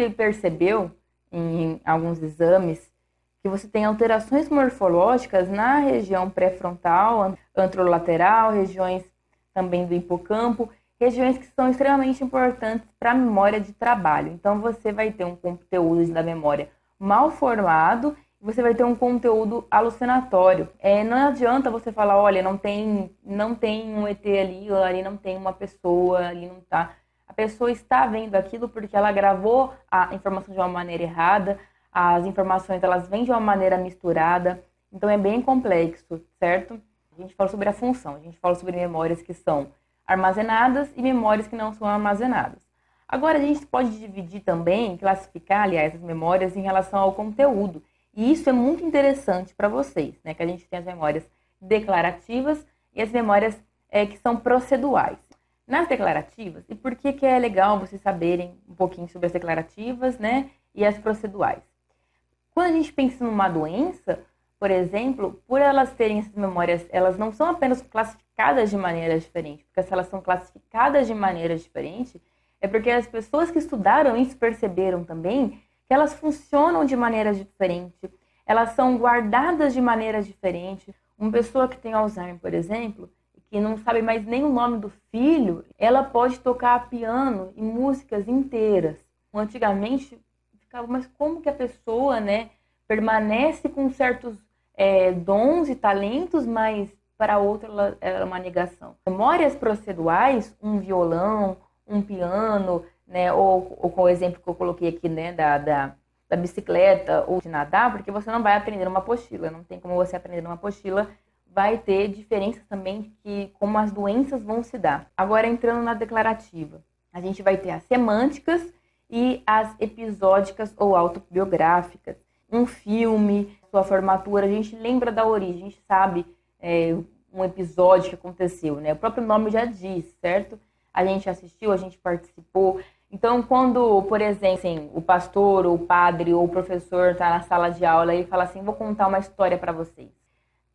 se percebeu em alguns exames que você tem alterações morfológicas na região pré-frontal, anterolateral, regiões também do hipocampo, regiões que são extremamente importantes para a memória de trabalho. Então, você vai ter um conteúdo da memória mal formado, e você vai ter um conteúdo alucinatório. Não adianta você falar, olha, não tem um ET ali não tem uma pessoa, ali não está. A pessoa está vendo aquilo porque ela gravou a informação de uma maneira errada, as informações elas vêm de uma maneira misturada, então é bem complexo, certo? A gente fala sobre a função, a gente fala sobre memórias que são armazenadas e memórias que não são armazenadas. Agora a gente pode dividir também, classificar, aliás, as memórias em relação ao conteúdo. E isso é muito interessante para vocês, né? Que a gente tem as memórias declarativas e as memórias que são proceduais. Nas declarativas, e por que é legal vocês saberem um pouquinho sobre as declarativas, né? E as proceduais. Quando a gente pensa numa doença, por exemplo, por elas terem essas memórias, elas não são apenas classificadas de maneira diferente, porque se elas são classificadas de maneira diferente, é porque as pessoas que estudaram isso perceberam também que elas funcionam de maneira diferente, elas são guardadas de maneira diferente. Uma pessoa que tem Alzheimer, por exemplo, que não sabe mais nem o nome do filho, ela pode tocar piano e músicas inteiras. Antigamente, ficava, mas como que a pessoa, né, permanece com certos dons e talentos, mas para outra ela é uma negação. Memórias proceduais, um violão, um piano, né, ou com o exemplo que eu coloquei aqui, né, da bicicleta ou de nadar, porque você não vai aprender numa apostila, não tem como você aprender numa apostila, vai ter diferenças também que como as doenças vão se dar. Agora, entrando na declarativa, a gente vai ter as semânticas e as episódicas ou autobiográficas. Um filme, sua formatura, a gente lembra da origem, a gente sabe um episódio que aconteceu, né? O próprio nome já diz, certo? A gente assistiu, a gente participou. Então, quando, por exemplo, assim, o pastor, ou o padre, ou o professor está na sala de aula e fala assim, vou contar uma história para vocês.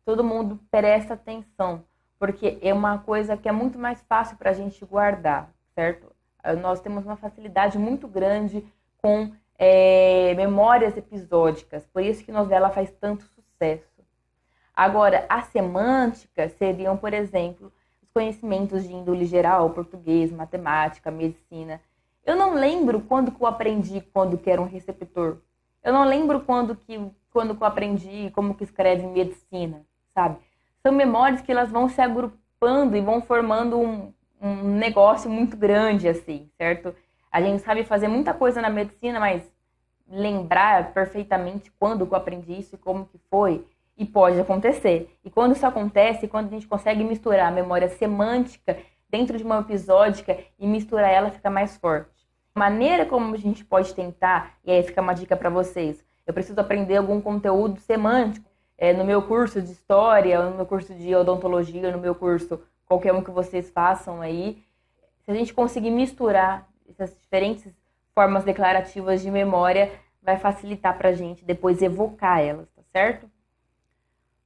Todo mundo presta atenção, porque é uma coisa que é muito mais fácil para a gente guardar, certo? Nós temos uma facilidade muito grande com memórias episódicas, por isso que novela faz tanto sucesso. Agora, a semântica seriam, por exemplo, os conhecimentos de índole geral, português, matemática, medicina. Eu não lembro quando que eu aprendi quando que era um receptor. Eu não lembro quando que eu aprendi como que escreve medicina, sabe? São memórias que elas vão se agrupando e vão formando um negócio muito grande, assim, certo? A gente sabe fazer muita coisa na medicina, mas lembrar perfeitamente quando que eu aprendi isso e como que foi, e pode acontecer. E quando isso acontece, quando a gente consegue misturar a memória semântica dentro de uma episódica e misturar ela, fica mais forte. A maneira como a gente pode tentar, e aí fica uma dica para vocês, eu preciso aprender algum conteúdo semântico no meu curso de história, no meu curso de odontologia, no meu curso, qualquer um que vocês façam aí. Se a gente conseguir misturar essas diferentes formas declarativas de memória, vai facilitar para a gente depois evocar elas, tá certo?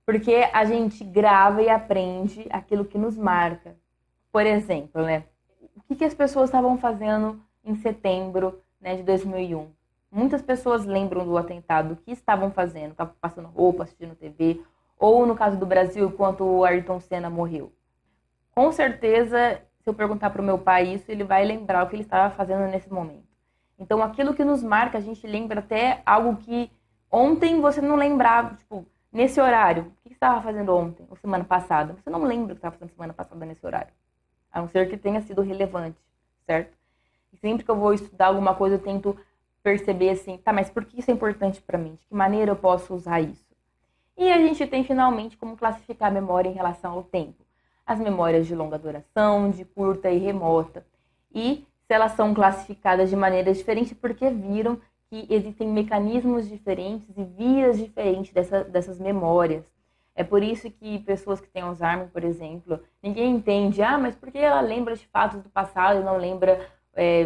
Porque a gente grava e aprende aquilo que nos marca. Por exemplo, né? O que as pessoas estavam fazendo em setembro, né, de 2001? Muitas pessoas lembram do atentado, o que estavam fazendo? Estavam passando roupa, assistindo TV, ou no caso do Brasil, quando o Ayrton Senna morreu. Com certeza, se eu perguntar para o meu pai isso, ele vai lembrar o que ele estava fazendo nesse momento. Então, aquilo que nos marca, a gente lembra até algo que ontem você não lembrava, tipo, nesse horário. O que você estava fazendo ontem, ou semana passada? Você não lembra o que estava fazendo semana passada nesse horário. A não ser que tenha sido relevante, certo? E sempre que eu vou estudar alguma coisa, eu tento perceber assim, tá, mas por que isso é importante para mim? De que maneira eu posso usar isso? E a gente tem, finalmente, como classificar a memória em relação ao tempo. As memórias de longa duração, de curta e remota. E se elas são classificadas de maneira diferente, porque viram que existem mecanismos diferentes e vias diferentes dessas memórias. É por isso que pessoas que têm Alzheimer, por exemplo, ninguém entende, mas por que ela lembra de fatos do passado e não lembra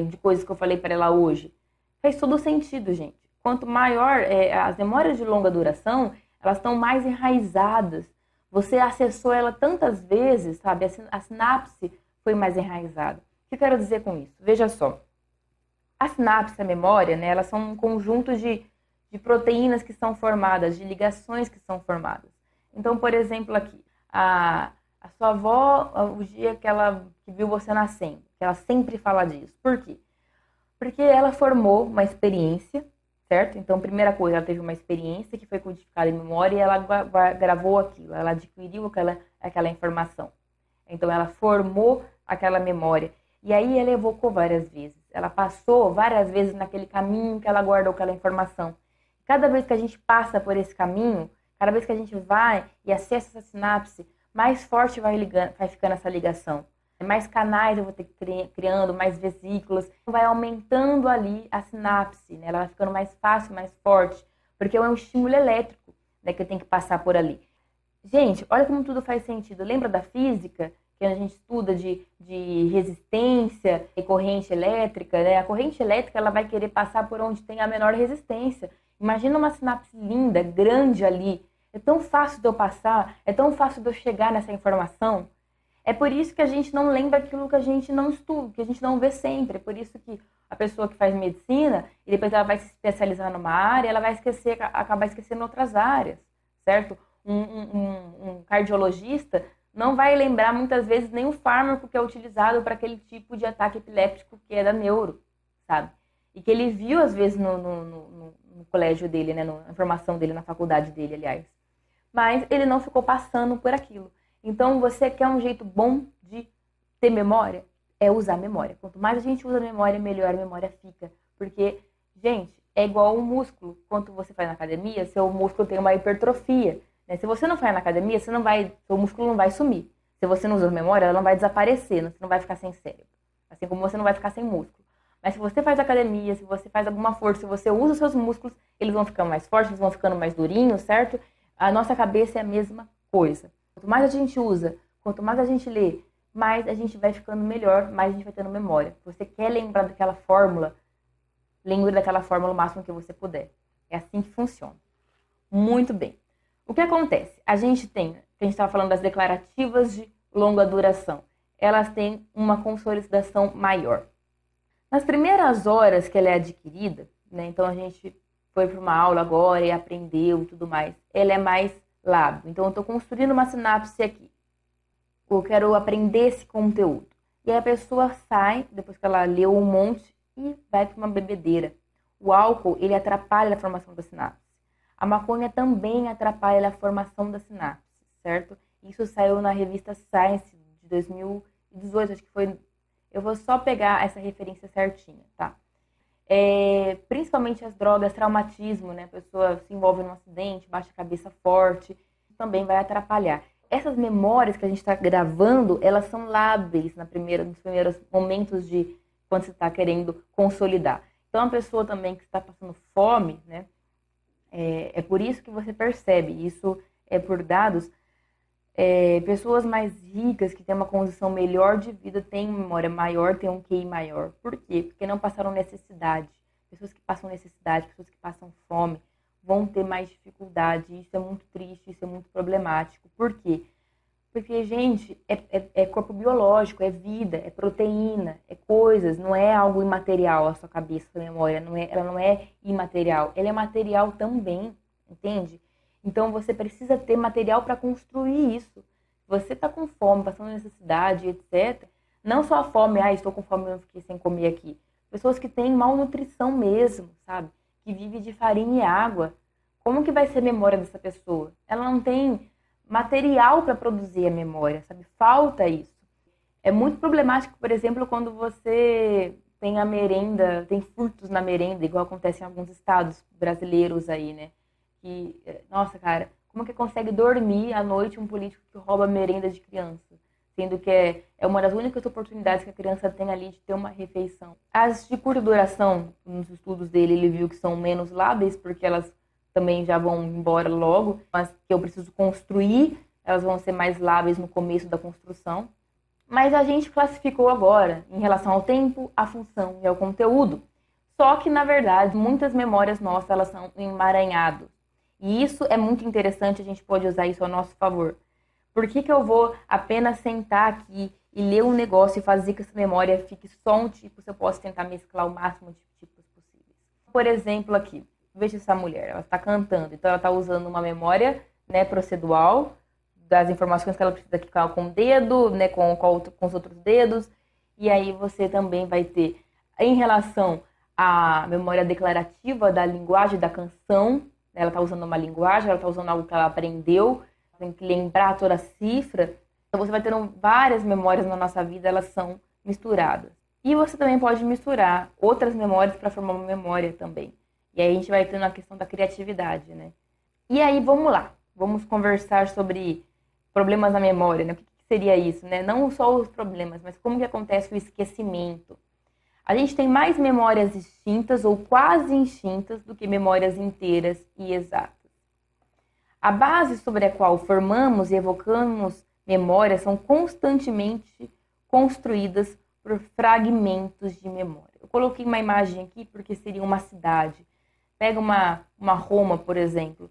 de coisas que eu falei para ela hoje? Faz todo sentido, gente. Quanto maior as memórias de longa duração, elas estão mais enraizadas. Você acessou ela tantas vezes, sabe? A sinapse foi mais enraizada. O que eu quero dizer com isso? Veja só. A sinapse, a memória, né, elas são um conjunto de proteínas que são formadas, de ligações que são formadas. Então, por exemplo, aqui, a sua avó, o dia que viu você nascendo, que ela sempre fala disso. Por quê? Porque ela formou uma experiência, certo? Então, primeira coisa, ela teve uma experiência que foi codificada em memória e ela gravou aquilo, ela adquiriu aquela informação. Então, ela formou aquela memória. E aí, ela evocou várias vezes. Ela passou várias vezes naquele caminho que ela guardou aquela informação. Cada vez que a gente passa por esse caminho, cada vez que a gente vai e acessa essa sinapse, mais forte vai ficando essa ligação. Mais canais eu vou ter que criando, mais vesículas. Vai aumentando ali a sinapse, né? Ela vai ficando mais fácil, mais forte, porque é um estímulo elétrico, né, que eu tenho que passar por ali. Gente, olha como tudo faz sentido. Lembra da física? Que a gente estuda de resistência e corrente elétrica, né? A corrente elétrica ela vai querer passar por onde tem a menor resistência. Imagina uma sinapse linda, grande ali. É tão fácil de eu passar, é tão fácil de eu chegar nessa informação. É por isso que a gente não lembra aquilo que a gente não estuda, que a gente não vê sempre. É por isso que a pessoa que faz medicina, e depois ela vai se especializar numa área, ela vai acabar esquecendo outras áreas, certo? Um cardiologista não vai lembrar muitas vezes nem o fármaco que é utilizado para aquele tipo de ataque epiléptico que é da neuro, sabe? E que ele viu às vezes no colégio dele, né? Na formação dele, na faculdade dele, aliás. Mas ele não ficou passando por aquilo. Então, você quer um jeito bom de ter memória? É usar a memória. Quanto mais a gente usa a memória, melhor a memória fica. Porque, gente, é igual um músculo. Quando você faz na academia, seu músculo tem uma hipertrofia. Né? Se você não faz na academia, seu músculo não vai sumir. Se você não usa a memória, ela não vai desaparecer. Você não vai ficar sem cérebro. Assim como você não vai ficar sem músculo. Mas se você faz academia, se você faz alguma força, se você usa os seus músculos, eles vão ficando mais fortes, eles vão ficando mais durinhos, certo? A nossa cabeça é a mesma coisa. Quanto mais a gente usa, quanto mais a gente lê, mais a gente vai ficando melhor, mais a gente vai tendo memória. Se você quer lembrar daquela fórmula, lembre daquela fórmula o máximo que você puder. É assim que funciona. Muito bem. O que acontece? A gente estava falando das declarativas de longa duração. Elas têm uma consolidação maior. Nas primeiras horas que ela é adquirida, né, então a gente foi para uma aula agora e aprendeu e tudo mais, ela é mais lábil. Então eu estou construindo uma sinapse aqui. Eu quero aprender esse conteúdo. E aí a pessoa sai, depois que ela leu um monte, e vai para uma bebedeira. O álcool, ele atrapalha a formação da sinapse. A maconha também atrapalha a formação da sinapse, certo? Isso saiu na revista Science de 2018, acho que foi. Eu vou só pegar essa referência certinha, tá? Principalmente as drogas, traumatismo, né? A pessoa se envolve num acidente, baixa a cabeça forte, também vai atrapalhar. Essas memórias que a gente está gravando, elas são lábeis nos primeiros momentos de quando você está querendo consolidar. Então, a pessoa também que está passando fome, né? É por isso que você percebe, isso é por dados. Pessoas mais ricas, que têm uma condição melhor de vida, têm memória maior, têm um QI maior. Por quê? Porque não passaram necessidade. Pessoas que passam necessidade, pessoas que passam fome, vão ter mais dificuldade. Isso é muito triste, isso é muito problemático. Por quê? Porque, gente, é corpo biológico, é vida, é proteína, é coisas, não é algo imaterial a sua cabeça, a sua memória, ela não é imaterial, ela é material também, entende? Então, você precisa ter material para construir isso. Se você está com fome, passando necessidade, etc., não só a fome, estou com fome, eu fiquei sem comer aqui. Pessoas que têm malnutrição mesmo, sabe? Que vivem de farinha e água. Como que vai ser a memória dessa pessoa? Ela não tem material para produzir a memória, sabe? Falta isso. É muito problemático, por exemplo, quando você tem a merenda, tem furtos na merenda, igual acontece em alguns estados brasileiros aí, né? Que, nossa, cara, como que consegue dormir à noite um político que rouba merenda de criança? Sendo que é uma das únicas oportunidades que a criança tem ali de ter uma refeição. As de curta duração, nos estudos dele, ele viu que são menos lábeis, porque elas também já vão embora logo, mas que eu preciso construir, elas vão ser mais lábeis no começo da construção. Mas a gente classificou agora em relação ao tempo, à função e ao conteúdo. Só que, na verdade, muitas memórias nossas, elas são emaranhadas. E isso é muito interessante, a gente pode usar isso ao nosso favor. Por que eu vou apenas sentar aqui e ler um negócio e fazer que essa memória fique só um tipo, se eu posso tentar mesclar o máximo de tipos possíveis. Por exemplo, aqui, veja essa mulher, ela está cantando, então ela está usando uma memória, né, procedual, das informações que ela precisa aqui com o dedo, né, com os outros dedos, e aí você também vai ter, em relação à memória declarativa da linguagem da canção, ela está usando uma linguagem, ela está usando algo que ela aprendeu, tem que lembrar toda a cifra. Então você vai ter várias memórias na nossa vida, elas são misturadas. E você também pode misturar outras memórias para formar uma memória também. E aí a gente vai tendo a questão da criatividade, né? E aí vamos lá, vamos conversar sobre problemas na memória, né? O que seria isso, né? Não só os problemas, mas como que acontece o esquecimento. A gente tem mais memórias extintas ou quase extintas do que memórias inteiras e exatas. A base sobre a qual formamos e evocamos memórias são constantemente construídas por fragmentos de memória. Eu coloquei uma imagem aqui porque seria uma cidade. Pega uma Roma, por exemplo.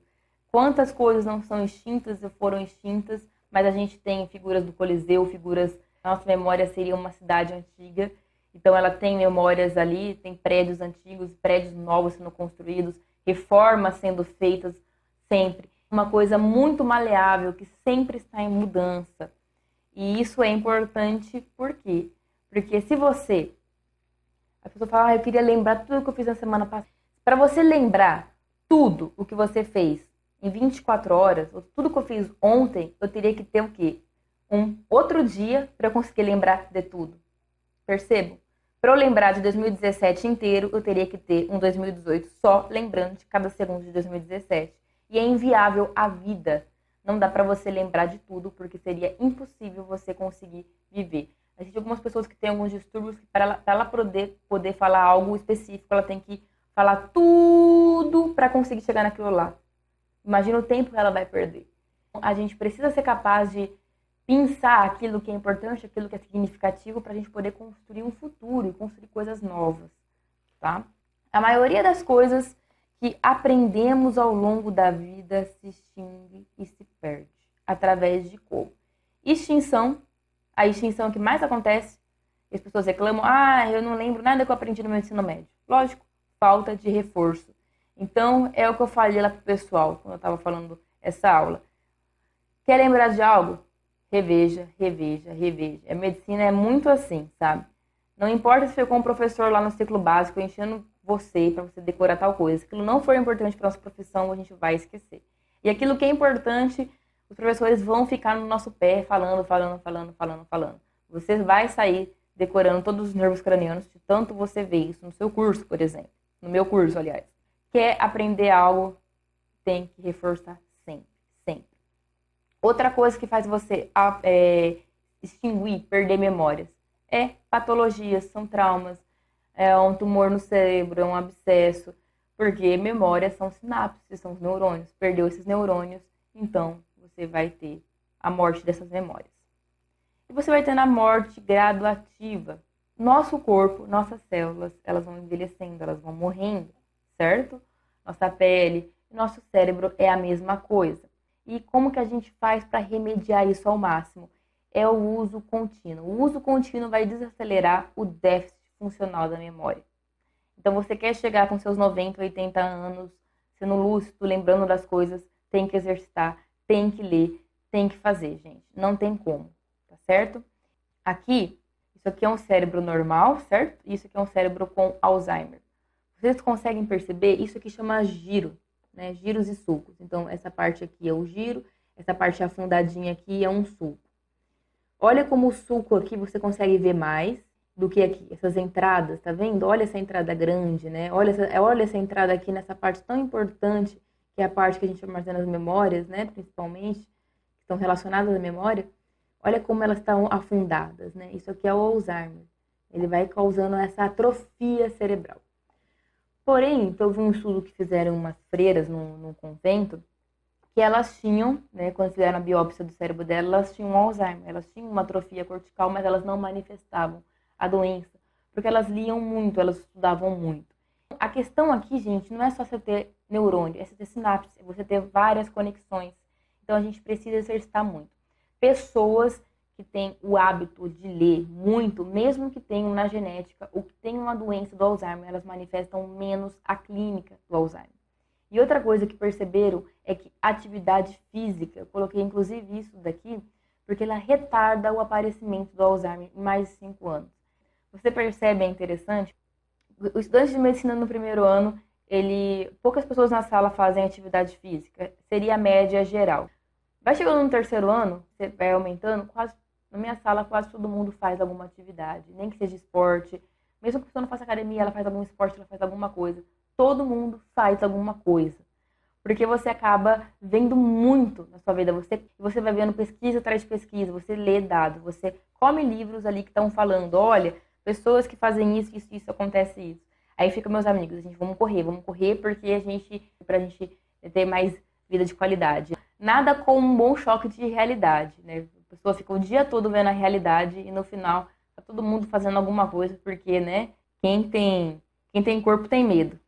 Quantas coisas não são extintas ou foram extintas, mas a gente tem figuras do Coliseu, figuras... Nossa memória seria uma cidade antiga. Então, ela tem memórias ali, tem prédios antigos, prédios novos sendo construídos, reformas sendo feitas sempre. Uma coisa muito maleável, que sempre está em mudança. E isso é importante, por quê? Porque se você... A pessoa fala, eu queria lembrar tudo que eu fiz na semana passada. Para você lembrar tudo o que você fez em 24 horas, ou tudo que eu fiz ontem, eu teria que ter o quê? Um outro dia para eu conseguir lembrar de tudo. Percebam? Para eu lembrar de 2017 inteiro, eu teria que ter um 2018 só lembrando de cada segundo de 2017. E é inviável a vida. Não dá para você lembrar de tudo, porque seria impossível você conseguir viver. Existem algumas pessoas que têm alguns distúrbios que para ela poder falar algo específico, ela tem que falar tudo para conseguir chegar naquilo lá. Imagina o tempo que ela vai perder. A gente precisa ser capaz de pensar aquilo que é importante, aquilo que é significativo, para a gente poder construir um futuro e construir coisas novas, tá? A maioria das coisas que aprendemos ao longo da vida se extingue e se perde. Através de como? Extinção. A extinção que mais acontece, as pessoas reclamam, eu não lembro nada que eu aprendi no meu ensino médio. Lógico, falta de reforço. Então, é o que eu falei lá pro pessoal, quando eu estava falando essa aula. Quer lembrar de algo? Reveja, reveja, reveja. A medicina é muito assim, sabe? Não importa se ficou um professor lá no ciclo básico enchendo você para você decorar tal coisa. Se aquilo não for importante para nossa profissão, a gente vai esquecer. E aquilo que é importante, os professores vão ficar no nosso pé falando. Você vai sair decorando todos os nervos cranianos de tanto você vê isso no seu curso, por exemplo. No meu curso, aliás. Quer aprender algo, tem que reforçar sempre, sempre. Outra coisa que faz você extinguir, perder memórias, é patologias, são traumas, é um tumor no cérebro, é um abscesso, porque memórias são sinapses, são os neurônios. Perdeu esses neurônios, então você vai ter a morte dessas memórias. E você vai ter a morte graduativa. Nosso corpo, nossas células, elas vão envelhecendo, elas vão morrendo, certo? Nossa pele, nosso cérebro é a mesma coisa. E como que a gente faz para remediar isso ao máximo? É o uso contínuo. O uso contínuo vai desacelerar o déficit funcional da memória. Então, você quer chegar com seus 90, 80 anos, sendo lúcido, lembrando das coisas, tem que exercitar, tem que ler, tem que fazer, gente. Não tem como, tá certo? Aqui, isso aqui é um cérebro normal, certo? Isso aqui é um cérebro com Alzheimer. Vocês conseguem perceber? Isso aqui chama giro, né? Giros e sulcos. Então, essa parte aqui é o giro, essa parte afundadinha aqui é um sulco. Olha como o sulco aqui você consegue ver mais do que aqui. Essas entradas, tá vendo? Olha essa entrada grande, né? Olha essa entrada aqui nessa parte tão importante, que é a parte que a gente armazena as memórias, né? Principalmente, que estão relacionadas à memória. Olha como elas estão afundadas, né? Isso aqui é o Alzheimer. Ele vai causando essa atrofia cerebral. Porém, houve um estudo que fizeram umas freiras num convento, que elas tinham, né, quando fizeram a biópsia do cérebro delas, elas tinham Alzheimer, elas tinham uma atrofia cortical, mas elas não manifestavam a doença, porque elas liam muito, elas estudavam muito. A questão aqui, gente, não é só você ter neurônio, é você ter sinapse, é você ter várias conexões. Então, a gente precisa exercitar muito. Pessoas que têm o hábito de ler muito, mesmo que tenham na genética ou que tenham a doença do Alzheimer, elas manifestam menos a clínica do Alzheimer. E outra coisa que perceberam é que atividade física, eu coloquei inclusive isso daqui, porque ela retarda o aparecimento do Alzheimer em mais de 5 anos. Você percebe, é interessante, o estudante de medicina no primeiro ano, poucas pessoas na sala fazem atividade física, seria a média geral. Vai chegando no terceiro ano, você vai aumentando, na minha sala quase todo mundo faz alguma atividade, nem que seja esporte, mesmo que a pessoa não faça academia, ela faz algum esporte, ela faz alguma coisa. Todo mundo faz alguma coisa. Porque você acaba vendo muito na sua vida. Você vai vendo pesquisa atrás de pesquisa, você lê dados, você come livros ali que estão falando, olha, pessoas que fazem isso, acontece isso. Aí fica meus amigos, vamos correr porque pra gente ter mais vida de qualidade. Nada com um bom choque de realidade, né? A pessoa fica o dia todo vendo a realidade e no final tá todo mundo fazendo alguma coisa, porque, né, quem tem corpo tem medo.